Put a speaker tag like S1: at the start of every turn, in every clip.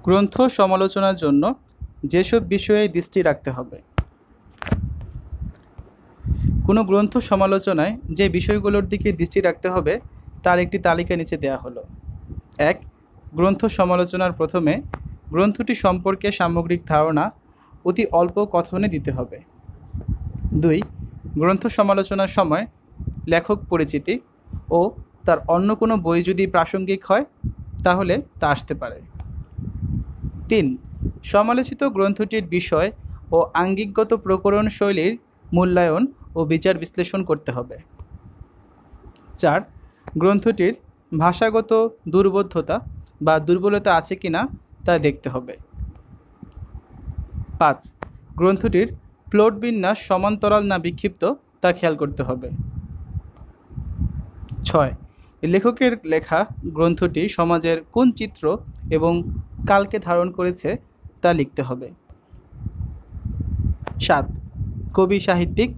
S1: গ্রন্থ সমালোচনার জন্য যেসব বিষয়ে দৃষ্টি রাখতে হবে। কোনো গ্রন্থ সমালোচনায় যে বিষয়গুলোর দিকে দৃষ্টি রাখতে হবে তার একটি তালিকা নিচে দেওয়া হলো। 1. গ্রন্থ সমালোচনার প্রথমে গ্রন্থটি সম্পর্কে সামগ্রিক ধারণা অতি অল্প কথনে দিতে হবে। 2. গ্রন্থ সমালোচনার সময় লেখক পরিচিতি ও তার অন্য কোনো বই যদি প্রাসঙ্গিক হয় তাহলে তা আসতে পারে। 3. সমালোচিত গ্রন্থটির বিষয় ও আঙ্গিকগত প্রকরণ শৈলীর মূল্যায়ন ও বিচার বিশ্লেষণ করতে হবে। 4. গ্রন্থটির ভাষাগত দুর্বোধ্যতা বা দুর্বলতা আছে কিনা তা দেখতে হবে। 5. গ্রন্থটির প্লট বিন্যাস সমান্তরাল না বিক্ষিপ্ত তা খেয়াল করতে হবে। 6. লেখকের লেখা গ্রন্থটি সমাজের কোন চিত্র এবং কালকে ধারণ করেছে তা লিখতে হবে। 7. কবি সাহিত্যিক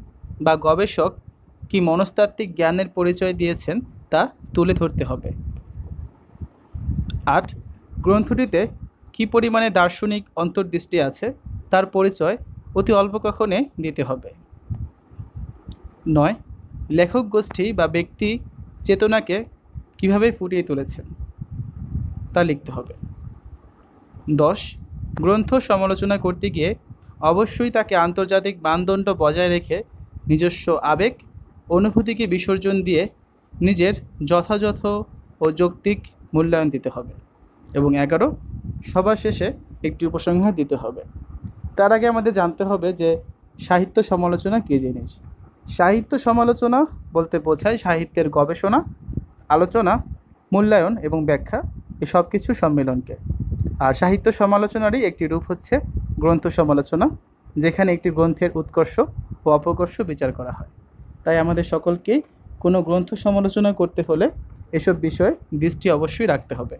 S1: বা গবেষক কি মনস্তাত্ত্বিক জ্ঞানের পরিচয় দিয়েছেন তা তুলে ধরতে হবে। 8. গ্রন্থটিতে কী পরিমাণে দার্শনিক অন্তর্দৃষ্টি আছে তার পরিচয় অতি অল্প কথনে দিতে হবে। 9. লেখক গোষ্ঠী বা ব্যক্তি চেতনাকে কিভাবে ফুটিয়ে তুলেছেন তা লিখতে হবে। 10. গ্রন্থ সমালোচনা করতে গিয়ে অবশ্যই তাকে আন্তর্জাতিক মানদণ্ড বজায় রেখে নিজস্ব আবেগ অনুভূতিকে বিসর্জন দিয়ে নিজের যথাযথ ও যৌক্তিক মূল্যায়ন দিতে হবে। এবং 11. সবার শেষে একটি উপসংহার দিতে হবে। তার আগে আমাদের জানতে হবে যে সাহিত্য সমালোচনা কী জিনিস। সাহিত্য সমালোচনা বলতে বোঝায় সাহিত্যের গবেষণা, আলোচনা, মূল্যায়ন এবং ব্যাখ্যা এই সব কিছু সম্মেলনকে। আর সাহিত্য সমালোচনারই একটি রূপ হচ্ছে গ্রন্থ সমালোচনা, যেখানে একটি গ্রন্থের উৎকর্ষ ও অপকর্ষ বিচার করা হয়। তাই আমাদের সকলকেই কোনো গ্রন্থ সমালোচনা করতে হলে এসব বিষয়ে দৃষ্টি অবশ্যই রাখতে হবে।